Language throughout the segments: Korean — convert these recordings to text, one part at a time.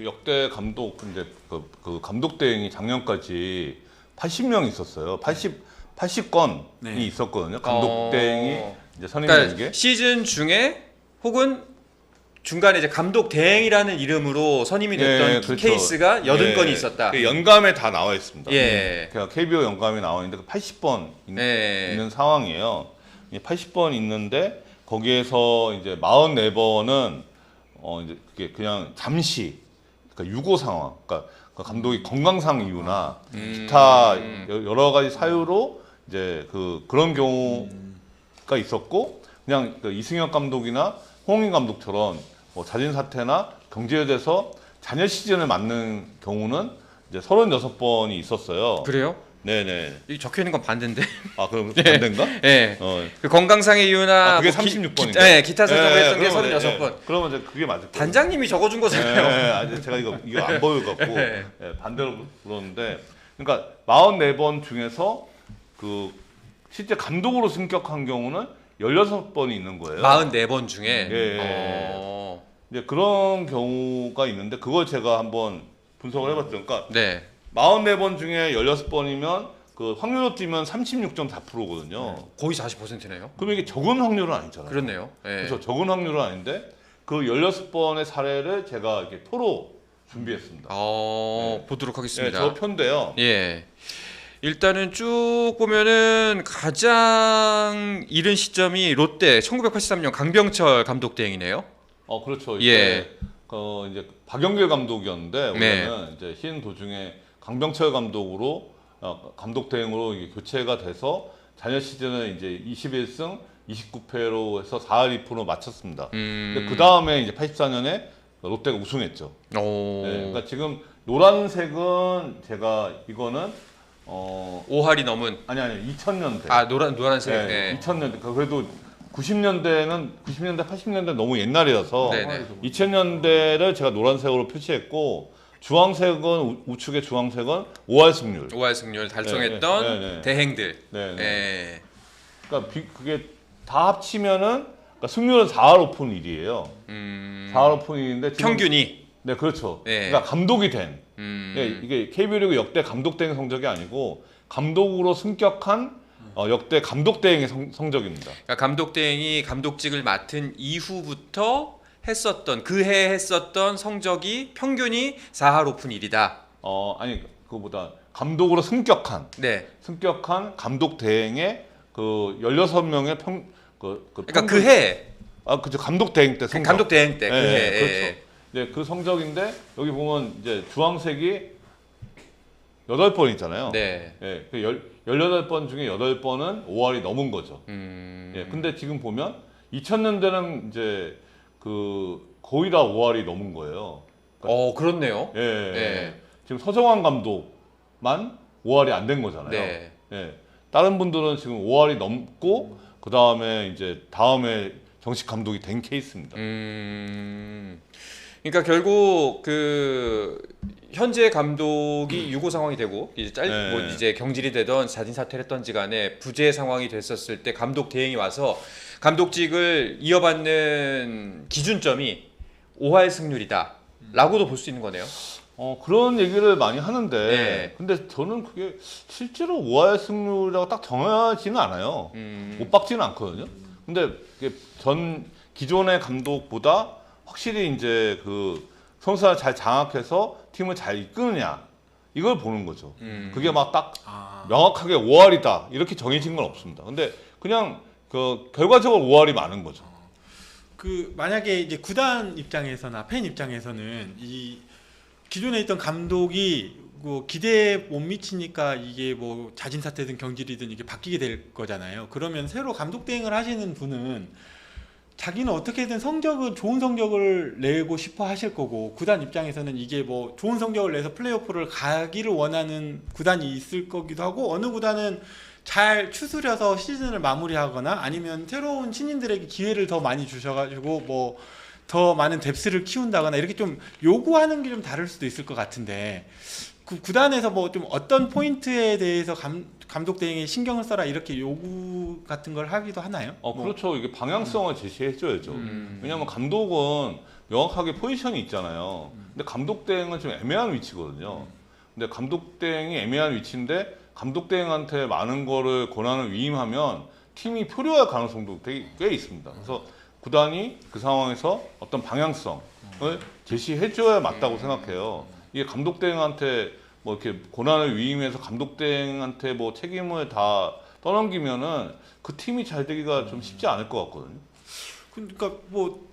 그 역대 감독 근데 그 감독 대행이 작년까지 80명 있었어요. 80건이 네. 있었거든요. 감독 대행이 이제 선임된 그러니까 게. 시즌 중에 혹은 중간에 이제 감독 대행이라는 이름으로 선임이 됐던 예, 그렇죠. 케이스가 80건이 예, 있었다. 그 연감에 다 나와 있습니다. 예. 그냥 KBO 연감에 나와 있는데 80번 예. 있는 상황이에요. 80번 있는데 거기에서 이제 44번은 이제 그게 그냥 잠시 그러니까 유고 상황, 그러니까 감독이 건강상 이유나 기타 여러 가지 사유로 이제 그런 경우가 있었고 그냥 그 이승엽 감독이나 홍인 감독처럼 뭐 자진 사퇴나 경질돼서 잔여 시즌을 맞는 경우는 이제 36번이 있었어요. 그래요? 네네. 여기 적혀 있는 건 반대인데. 아 그럼 반대인가? 예. 어. 그 건강상의 이유나 그게 뭐 36번인가? 네, 기타 사정을 예, 했던 게 그러면 36번. 그러면 이제 그게 맞을 거예요. 단장님이 적어준 거잖아요. 예, 제가 이거 안 보여갖고 예. 반대로 그러는데, 그러니까 44번 중에서 그 실제 감독으로 승격한 경우는 16번이 있는 거예요. 44번 중에. 예. 이제 그런 경우가 있는데 그걸 제가 한번 분석을 해봤죠. 그러니까 네. 44번 중에 16번이면 그 확률로 뛰면 36.4%거든요. 거의 40%네요. 그럼 이게 적은 확률은 아니잖아요. 그렇네요. 예. 그래서 적은 확률은 아닌데 그 16번의 사례를 제가 이렇게 표로 준비했습니다. 네. 보도록 네, 하겠습니다. 저 표인데요. 예. 일단은 쭉 보면은 가장 이른 시점이 롯데 1983년 강병철 감독 대행이네요. 그렇죠. 예. 이때 이제 박영길 감독이었는데 네. 원래는 이제 시즌 도중에 강병철 감독으로 감독 대행으로 이게 교체가 돼서 잔여 시즌을 이제 21승 29패로 해서 4할 2푼으로 마쳤습니다. 근데 그 다음에 이제 84년에 롯데가 우승했죠. 오. 네, 그러니까 지금 노란색은 제가 이거는 5할이 넘은. 아니 2000년대. 아, 노란색. 네, 네. 2000년대. 그래도 90년대 80년대 너무 옛날이라서 네네. 2000년대를 제가 노란색으로 표시했고 주황색은 우측의 주황색은 5할 승률. 5할 승률 달성했던 네, 네. 대행들. 네, 네. 예. 그러니까 그게 다 합치면은 그러니까 승률은 4할 오픈 1이에요. 4할 오픈 1인데 평균이. 네, 그렇죠. 네. 그러니까 감독이 된. 이게 KBO 리그 역대 감독 대행 성적이 아니고 감독으로 승격한 역대 감독 대행의 성적입니다. 그러니까 감독 대행이 감독직을 맡은 이후부터 그해 했었던 성적이 평균이 4할 오픈 1이다. 아니 그거보다 감독으로 승격한 네. 감독 대행의 그 16명의 그러니까 그해 그죠. 감독 대행 때 성적. 감독 대행 때 네, 그해. 그렇죠. 네, 그 성적인데 여기 보면 이제 주황색이 8번 있잖아요. 네. 예, 그 18번 중에 8번은 5할이 넘은 거죠. 예, 근데 지금 보면 2000년대는 이제 거의 다 5할이 넘은 거예요. 그렇네요. 예, 네. 지금 서정환 감독만 5할이 안 된 거잖아요. 네. 예, 다른 분들은 지금 5할이 넘고 그 다음에 이제 다음에 정식 감독이 된 케이스입니다. 그러니까 결국 현재 감독이 유고 상황이 되고 이제 네. 뭐 이제 경질이 되던 자진 사퇴를 했던지 간에 부재 상황이 됐었을 때 감독 대행이 와서 감독직을 이어받는 기준점이 5할 승률이다라고도 볼 수 있는 거네요. 그런 얘기를 많이 하는데, 네. 근데 저는 그게 실제로 5할 승률이라고 딱 정하지는 않아요. 못 박지는 않거든요. 근데 그게 기존의 감독보다 확실히 이제 선수를 잘 장악해서 팀을 잘 이끄느냐, 이걸 보는 거죠. 그게 막 딱 명확하게 5할이다, 이렇게 정해진 건 없습니다. 근데 그냥 결과적으로 5할이 많은 거죠. 만약에 이제 구단 입장에서나 팬 입장에서는 이 기존에 있던 감독이 뭐 기대에 못 미치니까 이게 뭐 자진 사퇴든 경질이든 이게 바뀌게 될 거잖아요. 그러면 새로 감독 대행을 하시는 분은 자기는 어떻게든 좋은 성적을 내고 싶어 하실 거고, 구단 입장에서는 이게 뭐 좋은 성적을 내서 플레이오프를 가기를 원하는 구단이 있을 거기도 하고, 어느 구단은 잘 추스려서 시즌을 마무리하거나 아니면 새로운 신인들에게 기회를 더 많이 주셔가지고 뭐 더 많은 뎁스를 키운다거나 이렇게 좀 요구하는 게 좀 다를 수도 있을 것 같은데, 구단에서 뭐 좀 어떤 포인트에 대해서 감독 대행에 신경을 써라 이렇게 요구 같은 걸 하기도 하나요? 그렇죠. 이게 방향성을 제시해줘야죠. 왜냐하면 감독은 명확하게 포지션이 있잖아요. 근데 감독 대행은 좀 애매한 위치거든요. 근데 감독 대행이 애매한 위치인데 감독 대행한테 많은 거를 권한을 위임하면 팀이 표류할 가능성도 되게 꽤 있습니다. 그래서 구단이 그 상황에서 어떤 방향성을 제시해줘야 맞다고 생각해요. 이게 감독 대행한테 뭐 이렇게 권한을 위임해서 감독 대행한테 뭐 책임을 다 떠넘기면은 그 팀이 잘 되기가 좀 쉽지 않을 것 같거든요. 그러니까 뭐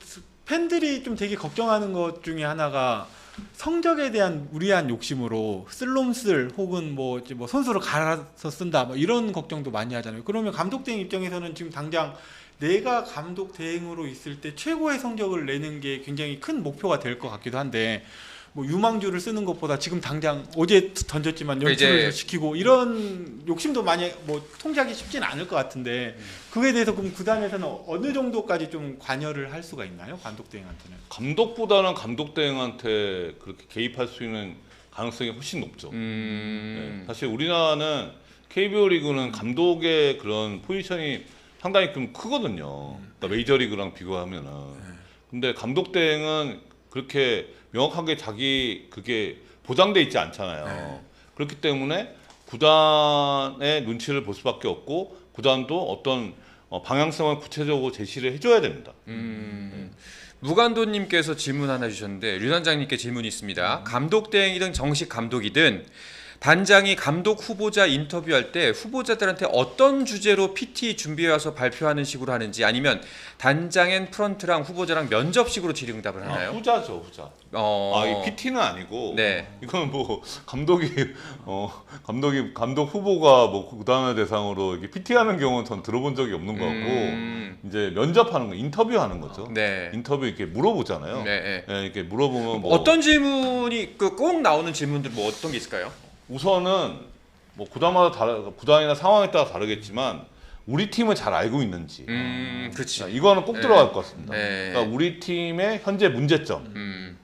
팬들이 좀 되게 걱정하는 것 중에 하나가 성적에 대한 무리한 욕심으로 쓸놈쓸 혹은 뭐 이제 뭐 선수를 갈아서 쓴다 뭐 이런 걱정도 많이 하잖아요. 그러면 감독 대행 입장에서는 지금 당장 내가 감독 대행으로 있을 때 최고의 성적을 내는 게 굉장히 큰 목표가 될 것 같기도 한데 뭐 유망주를 쓰는 것보다 지금 당장 어제 던졌지만 연출을 이제 시키고 이런 욕심도 많이 뭐 통제하기 쉽진 않을 것 같은데 그거에 대해서 그럼 구단에서는 어느 정도까지 좀 관여를 할 수가 있나요? 감독 대행한테는? 감독보다는 감독 대행한테 그렇게 개입할 수 있는 가능성이 훨씬 높죠. 네. 사실 우리나라는 KBO 리그는 감독의 그런 포지션이 상당히 좀 크거든요. 그러니까 메이저리그랑 비교하면은. 근데 감독 대행은 그렇게 명확하게 자기 그게 보장돼 있지 않잖아요. 그렇기 때문에 구단의 눈치를 볼 수밖에 없고 구단도 어떤 방향성을 구체적으로 제시를 해줘야 됩니다. 무간도님께서 질문 하나 주셨는데 류단장님께 질문이 있습니다. 감독 대행이든 정식 감독이든 단장이 감독 후보자 인터뷰할 때 후보자들한테 어떤 주제로 PT 준비해와서 발표하는 식으로 하는지 아니면 단장엔 프런트랑 후보자랑 면접식으로 질의응답을 하나요? 후자죠, 후자. 이 PT는 아니고 네. 이건 뭐 감독이 감독 후보가 뭐 구단을 대상으로 이렇게 PT하는 경우는 전 들어본 적이 없는 것 같고 이제 면접하는 거, 인터뷰하는 거죠. 네. 인터뷰 이렇게 물어보잖아요. 네. 네, 이렇게 물어보면 뭐 어떤 질문이 꼭 나오는 질문들 뭐 어떤 게 있을까요? 우선은 뭐 구단이나 상황에 따라 다르겠지만 우리 팀을 잘 알고 있는지 그렇지. 이거는 꼭 들어갈 것 같습니다. 네. 그러니까 우리 팀의 현재 문제점,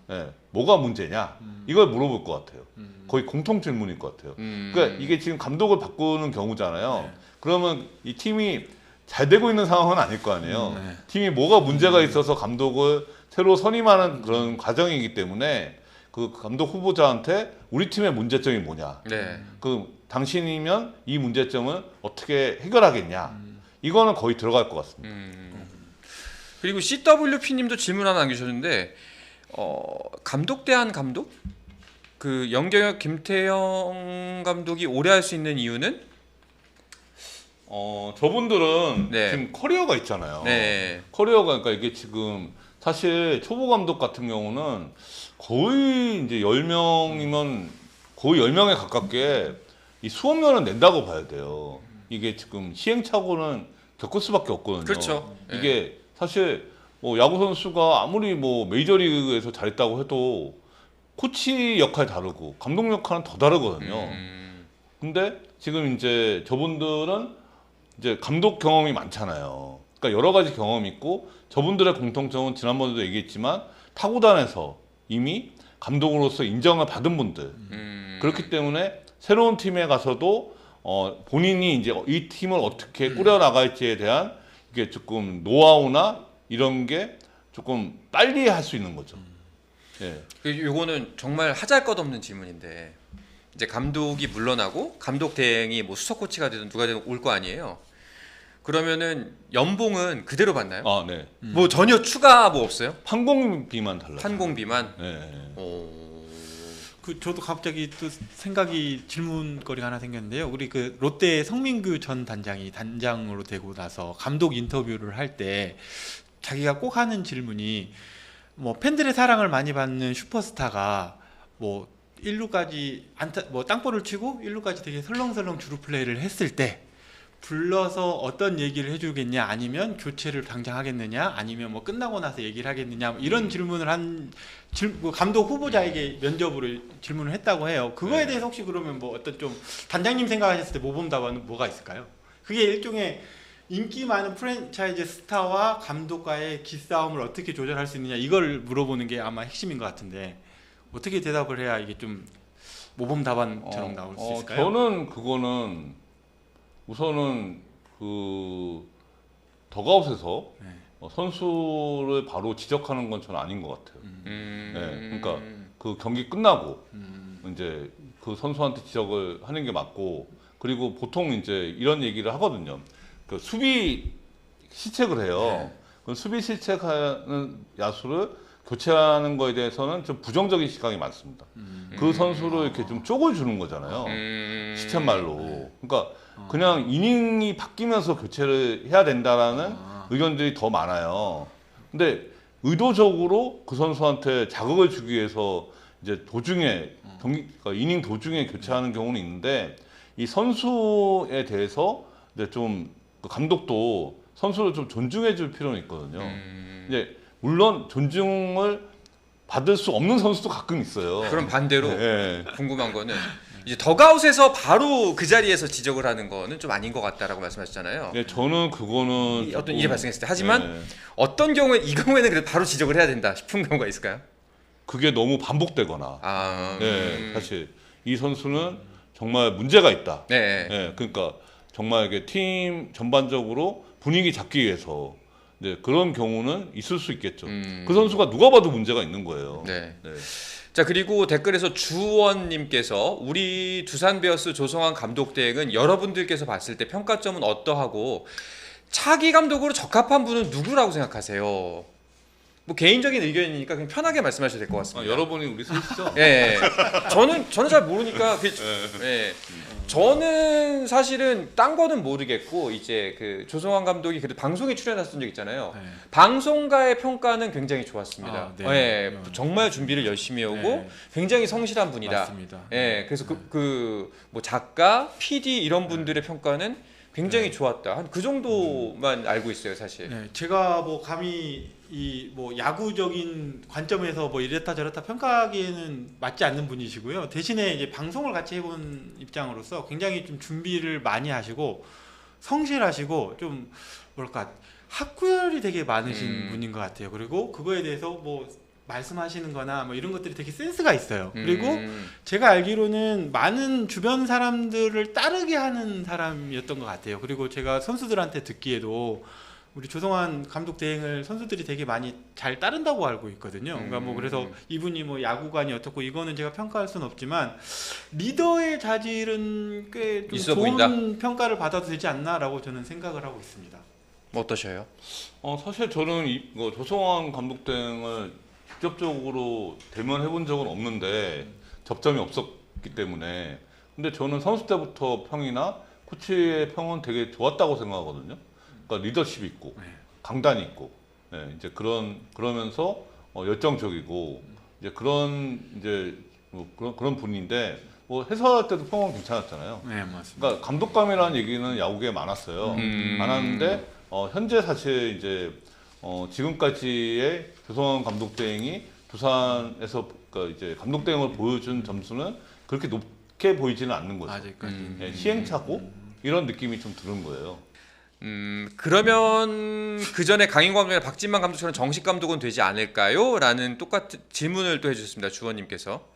뭐가 문제냐 이걸 물어볼 것 같아요. 거의 공통 질문일 것 같아요. 그러니까 이게 지금 감독을 바꾸는 경우잖아요. 그러면 이 팀이 잘 되고 있는 상황은 아닐 거 아니에요. 팀이 뭐가 문제가 있어서 감독을 새로 선임하는 그런 과정이기 때문에 그 감독 후보자한테 우리 팀의 문제점이 뭐냐, 네. 그 당신이면 이 문제점을 어떻게 해결하겠냐, 이거는 거의 들어갈 것 같습니다. 그리고 CWP님도 질문 하나 남기셨는데 감독 대한 감독? 그 영경혁 김태형 감독이 오래 할 수 있는 이유는? 저분들은 네. 지금 커리어가 있잖아요. 네. 커리어가 그러니까 이게 지금 사실 초보 감독 같은 경우는 거의 이제 10명이면 거의 10명에 가깝게 이 수업료는 낸다고 봐야 돼요. 이게 지금 시행착오는 겪을 수밖에 없거든요. 그렇죠. 이게 사실 뭐 야구 선수가 아무리 뭐 메이저리그에서 잘했다고 해도 코치 역할 다르고 감독 역할은 더 다르거든요. 근데 지금 이제 저분들은 이제 감독 경험이 많잖아요. 그러니까 여러 가지 경험이 있고 저분들의 공통점은 지난번에도 얘기했지만 타구단에서 이미 감독으로서 인정을 받은 분들. 그렇기 때문에 새로운 팀에 가서도 본인이 이제 이 팀을 어떻게 꾸려 나갈지에 대한 이게 조금 노하우나 이런 게 조금 빨리 할 수 있는 거죠. 예. 요거는 정말 하잘것없는 질문인데 이제 감독이 물러나고 감독 대행이 뭐 수석 코치가 되든 누가 되든 올 거 아니에요. 그러면은 연봉은 그대로 받나요? 네. 뭐 전혀 추가 뭐 없어요? 판공비만 달라요. 판공비만? 네. 그 저도 갑자기 또 질문거리가 하나 생겼는데요. 우리 그 롯데 성민규 전 단장이 단장으로 되고 나서 감독 인터뷰를 할 때 자기가 꼭 하는 질문이 뭐 팬들의 사랑을 많이 받는 슈퍼스타가 뭐 1루까지 뭐 땅볼을 치고 1루까지 되게 설렁설렁 주루 플레이를 했을 때 불러서 어떤 얘기를 해주겠냐, 아니면 교체를 당장 하겠느냐, 아니면 뭐 끝나고 나서 얘기를 하겠느냐, 뭐 이런 질문을 뭐 감독 후보자에게 면접으로 질문을 했다고 해요. 그거에 대해서 혹시 그러면 뭐 어떤 좀 단장님 생각하셨을 때 모범 답안은 뭐가 있을까요? 그게 일종의 인기 많은 프랜차이즈 스타와 감독과의 기싸움을 어떻게 조절할 수 있느냐, 이걸 물어보는 게 아마 핵심인 것 같은데 어떻게 대답을 해야 이게 좀 모범 답안처럼 나올 수 있을까요? 저는 그거는 우선은 그 더가웃에서 선수를 바로 지적하는 건 저는 아닌 것 같아요. 음. 네, 그러니까 그 경기 끝나고 이제 그 선수한테 지적을 하는 게 맞고, 그리고 보통 이제 이런 얘기를 하거든요. 그 수비 실책을 해요. 그 수비 실책하는 야수를 교체하는 거에 대해서는 좀 부정적인 시각이 많습니다. 그 선수를 이렇게 좀 쪽을 주는 거잖아요. 시쳇말로. 그러니까 그냥 이닝이 바뀌면서 교체를 해야 된다라는 의견들이 더 많아요. 근데 의도적으로 그 선수한테 자극을 주기 위해서 이제 도중에 그러니까 이닝 도중에 교체하는 경우는 있는데, 이 선수에 대해서 이제 좀 그 감독도 선수를 좀 존중해 줄 필요는 있거든요. 이제 물론 존중을 받을 수 없는 선수도 가끔 있어요. 그럼 반대로 네. 궁금한 거는 이제 덕아웃에서 바로 그 자리에서 지적을 하는 거는 좀 아닌 것 같다라고 말씀하셨잖아요. 네, 저는 그거는 어떤 조금, 일이 발생했을 때. 하지만 네, 어떤 경우에 이 경우에는 그래도 바로 지적을 해야 된다 싶은 경우가 있을까요? 그게 너무 반복되거나, 아, 네, 사실 이 선수는 정말 문제가 있다. 네. 네, 그러니까 정말 이게 팀 전반적으로 분위기 잡기 위해서 이제 그런 경우는 있을 수 있겠죠. 그 선수가 누가 봐도 문제가 있는 거예요. 네. 네. 자, 그리고 댓글에서 주원님께서 우리 두산 베어스 조성환 감독 대행은 여러분들께서 봤을 때 평가점은 어떠하고 차기 감독으로 적합한 분은 누구라고 생각하세요? 뭐 개인적인 의견이니까 그냥 편하게 말씀하셔도 될 것 같습니다. 여러분이 우리 셋이죠? 예, 저는 잘 모르니까 예. 저는 사실은 딴 거는 모르겠고 이제 그 조성환 감독이 그래도 방송에 출연했던 적 있잖아요. 네. 방송가의 평가는 굉장히 좋았습니다. 아, 네. 예, 정말 준비를 열심히 하고 네. 굉장히 성실한 분이다. 맞습니다. 예, 그래서 그 뭐 작가, PD 이런 분들의 평가는 굉장히 좋았다. 한 그 정도만 알고 있어요, 사실. 네, 제가 뭐 감히 이 뭐 야구적인 관점에서 뭐 이랬다 저랬다 평가하기에는 맞지 않는 분이시고요. 대신에 이제 방송을 같이 해본 입장으로서 굉장히 좀 준비를 많이 하시고 성실하시고 좀 뭐랄까 학구열이 되게 많으신 분인 것 같아요. 그리고 그거에 대해서 뭐 말씀하시는 거나 뭐 이런 것들이 되게 센스가 있어요. 그리고 제가 알기로는 많은 주변 사람들을 따르게 하는 사람이었던 것 같아요. 그리고 제가 선수들한테 듣기에도 우리 조성환 감독 대행을 선수들이 되게 많이 잘 따른다고 알고 있거든요. 그러니까 뭐 그래서 이분이 뭐 야구관이 어떻고 이거는 제가 평가할 수는 없지만 리더의 자질은 꽤 좀 있어 좋은 보인다. 평가를 받아도 되지 않나라고 저는 생각을 하고 있습니다. 뭐 어떠셔요? 사실 저는 이거 조성환 감독 등을 직접적으로 대면해 본 적은 없는데 접점이 없었기 때문에, 근데 저는 선수 때부터 평이나 코치의 평은 되게 좋았다고 생각하거든요. 그러니까 리더십 있고 강단이 있고, 네, 이제 그러면서 열정적이고 이제 뭐 그런 분인데, 뭐 해설할 때도 평은 괜찮았잖아요. 네, 맞습니다. 그러니까 감독감이라는 얘기는 야구계에 많았어요. 많았는데 현재 사실 이제 지금까지의 조성환 감독 대행이 두산에서 그러니까 이제 감독 대행을 보여준 점수는 그렇게 높게 보이지는 않는 거죠. 아직까지. 예, 시행착오 이런 느낌이 좀 드는 거예요. 그러면 그 전에 강인권 감독이나 박진만 감독처럼 정식 감독은 되지 않을까요? 라는 똑같은 질문을 또 해주셨습니다. 주원님께서.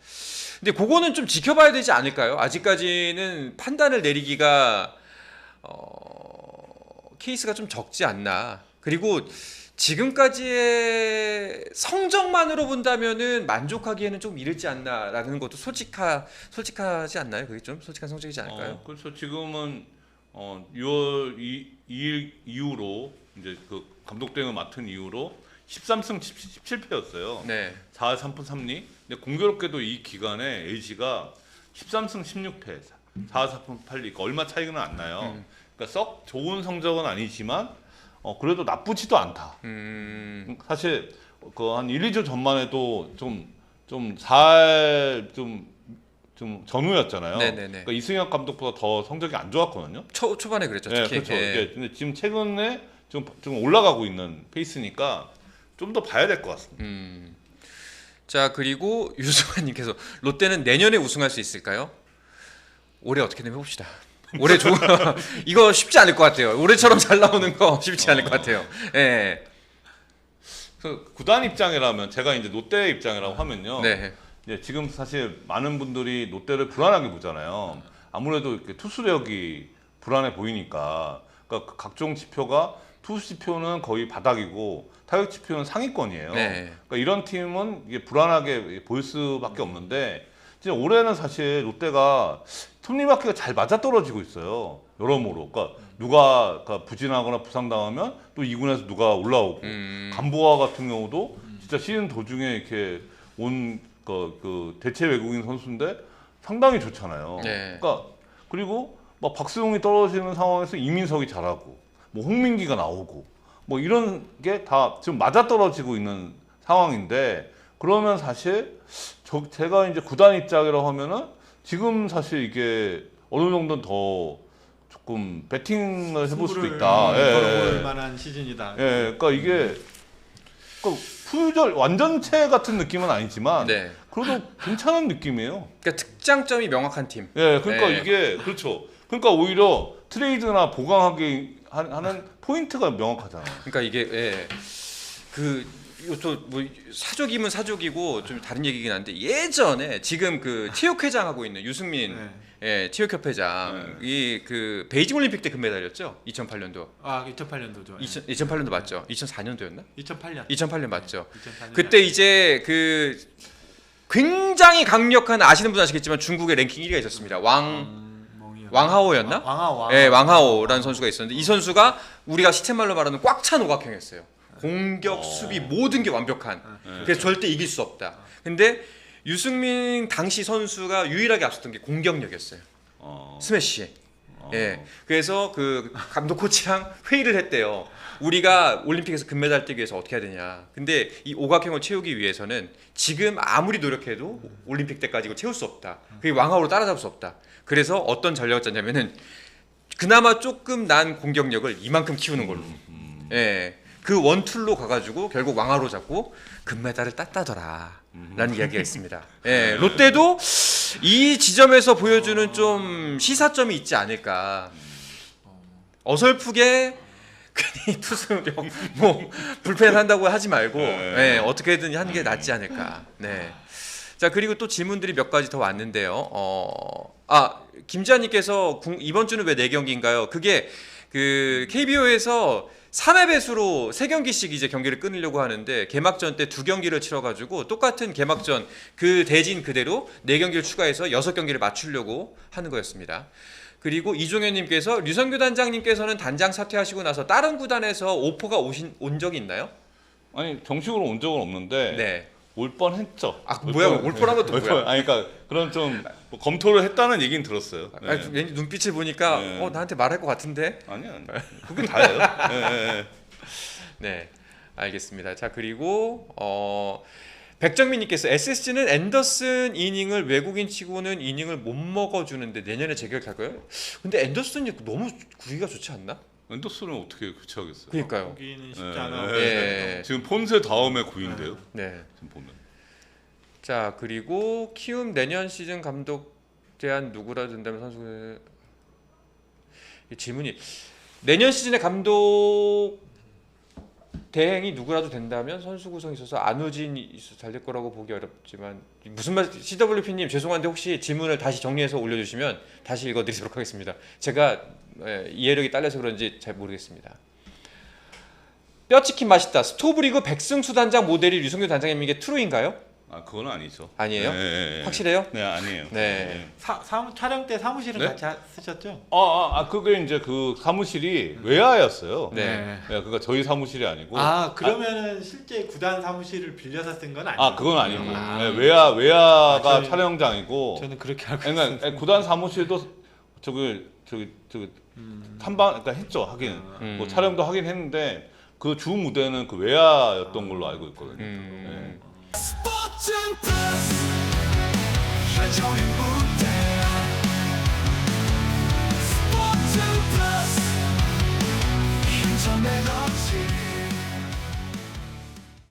근데 그거는 좀 지켜봐야 되지 않을까요? 아직까지는 판단을 내리기가 케이스가 좀 적지 않나. 그리고 지금까지의 성적만으로 본다면은 만족하기에는 좀 이르지 않나라는 것도 솔직하지 않나요? 그게 좀 솔직한 성적이지 않을까요? 그렇죠. 지금은 6월 2일 이후로 이제 그 감독 대행을 맡은 이후로 13승 17패였어요. 네. 4할 3푼 3리. 근데 공교롭게도 이 기간에 LG가 13승 16패, 4할 4푼 8리. 그러니까 얼마 차이는 안 나요. 그러니까 썩 좋은 성적은 아니지만 그래도 나쁘지도 않다. 사실 그 한 1, 2주 전만 해도 좀 4할 좀 전후였잖아요. 네네네. 그러니까 이승엽 감독보다 더 성적이 안 좋았거든요. 초반에 그랬죠. 네, 특히. 그렇죠. 예. 예, 근데 지금 최근에 좀 올라가고 있는 페이스니까 좀 더 봐야 될 것 같습니다. 자, 그리고 유승환님께서 롯데는 내년에 우승할 수 있을까요? 올해 어떻게든 해봅시다. 올해 좋은 이거 쉽지 않을 것 같아요. 올해처럼 잘 나오는 거 쉽지 않을 것 같아요. 예. 그 구단 입장이라면, 제가 이제 롯데 입장이라고 하면요. 네. 이제 지금 사실 많은 분들이 롯데를 불안하게 보잖아요. 아무래도 이렇게 투수력이 불안해 보이니까, 그러니까 각종 지표가 투수 지표는 거의 바닥이고 타격 지표는 상위권이에요. 네. 그러니까 이런 팀은 이게 불안하게 보일 수밖에 없는데 진짜 올해는 사실 롯데가 톱니바퀴가 잘 맞아떨어지고 있어요. 여러모로. 그러니까 누가 그러니까 부진하거나 부상당하면 또 2군에서 누가 올라오고 간보아 같은 경우도 진짜 시즌 도중에 이렇게 온 그 대체 외국인 선수인데 상당히 좋잖아요. 네. 그러니까 그리고 막 박수용이 떨어지는 상황에서 이민석이 잘하고 뭐 홍민기가 나오고 뭐 이런 게 다 지금 맞아떨어지고 있는 상황인데 그러면 사실 제가 이제 구단 입장이라고 하면은 지금 사실 이게 어느 정도는 더 조금 배팅을 해볼 수도 있다. 걸어볼 만한 시즌이다. 예, 그러니까 이게 그러니까 푸유절 완전체 같은 느낌은 아니지만 네. 그래도 괜찮은 느낌이에요. 그러니까 특장점이 명확한 팀. 예, 그러니까 네. 이게 그렇죠. 그러니까 오히려 트레이드나 보강하기 하는 포인트가 명확하잖아요. 그러니까 이게 예. 이것도 뭐 사족이면 사족이고 좀 다른 얘기긴 한데 예전에 지금 그 체육회장 하고 있는 유승민 네. 예, 체육협회장 이 그 베이징 올림픽 때 금메달이었죠. 2008년도. 아 2008년도죠. 2008년도 맞죠? 2004년도였나? 2008년. 2008년 맞죠. 2004년. 그때 이제 그 굉장히 강력한 아시는 분 아시겠지만 중국의 랭킹 1위가 있었습니다. 왕하오였나? 왕하오. 네, 왕하오라는 선수가 있었는데 이 선수가 우리가 시체말로 말하는 꽉 찬 오각형이었어요. 공격, 수비 모든 게 완벽한. 그래서 절대 이길 수 없다. 근데 유승민 당시 선수가 유일하게 앞섰던 게 공격력이었어요. 스매시. 예. 그래서 그 감독 코치랑 회의를 했대요. 우리가 올림픽에서 금메달 뛰기 위해서 어떻게 해야 되냐. 근데 이 오각형을 채우기 위해서는 지금 아무리 노력해도 올림픽 때까지 이거 채울 수 없다. 그게 왕하오로 따라잡을 수 없다. 그래서 어떤 전략을 짰냐면은 그나마 조금 난 공격력을 이만큼 키우는 걸로. 예. 그 원툴로 가가지고 결국 왕하로 잡고 금메달을 땄다더라 라는 이야기가 있습니다. 예, 롯데도 이 지점에서 보여주는 좀 시사점이 있지 않을까. 어설프게 괜히 투수력 뭐 불펜 한다고 하지 말고 예, 어떻게든 하는 게 낫지 않을까. 네. 자 그리고 또 질문들이 몇 가지 더 왔는데요. 김지아님께서 이번 주는 왜 4경기인가요? 그게 그 KBO에서 3회 배수로 3경기씩 이제 경기를 끊으려고 하는데 개막전 때 2경기를 치러가지고 똑같은 개막전 그 대진 그대로 4경기를 추가해서 6경기를 맞추려고 하는 거였습니다. 그리고 이종현님께서 류성규 단장님께서는 단장 사퇴하시고 나서 다른 구단에서 오퍼가 온 적이 있나요? 아니 정식으로 온 적은 없는데 네. 올 뻔했죠. 아 뭐야 올 뻔한 것도 뭐야? 아니 그러니까 그런 좀뭐 검토를 했다는 얘기는 들었어요. 네. 아니, 왠지 눈빛을 보니까 네. 나한테 말할 것 같은데. 아니야. 그게 다예요. 네. 네, 알겠습니다. 자 그리고 백정민님께서 SSG는 앤더슨 이닝을 외국인 치고는 이닝을 못 먹어주는데 내년에 재결할까요? 근데 앤더슨이 너무 구위가 좋지 않나? 앤더슨은 어떻게 교체하겠어요? 그러니까요. 거기는 쉽지 네. 않아. 예. 지금 폰세 다음에 9인데요. 네. 지금 보면. 자 그리고 키움 내년 시즌 감독 제안 누구라 된다면 선수 질문이 내년 시즌의 감독 대행이 누구라도 된다면 선수 구성이 있어서 안우진이 잘 될 거라고 보기 어렵지만 무슨 말 CWP님 죄송한데 혹시 질문을 다시 정리해서 올려주시면 다시 읽어드리도록 하겠습니다. 제가 이해력이 딸려서 그런지 잘 모르겠습니다. 뼈치킨 맛있다. 스토브리그 백승수 단장 모델이 류성규 단장님에게 트루인가요? 아 그건 아니죠. 아니에요? 네. 확실해요? 네 아니에요. 네. 촬영 때 사무실은 네? 같이 쓰셨죠? 그게 이제 그 사무실이 외야였어요. 네. 그러니까 저희 사무실이 아니고. 그러면은 실제 구단 사무실을 빌려서 쓴 건 아니에요? 그건 아니고. 아. 네, 외야가 저는- 촬영장이고. 저는 그렇게 알고 그러니까 있어요. 구단 사무실도 저기 탐방 그러니까 했죠 하긴. 뭐 촬영도 하긴 했는데 그 주 무대는 그 외야였던 걸로 알고 있거든요. 음. 네. 스포츠 플러스 한정의 문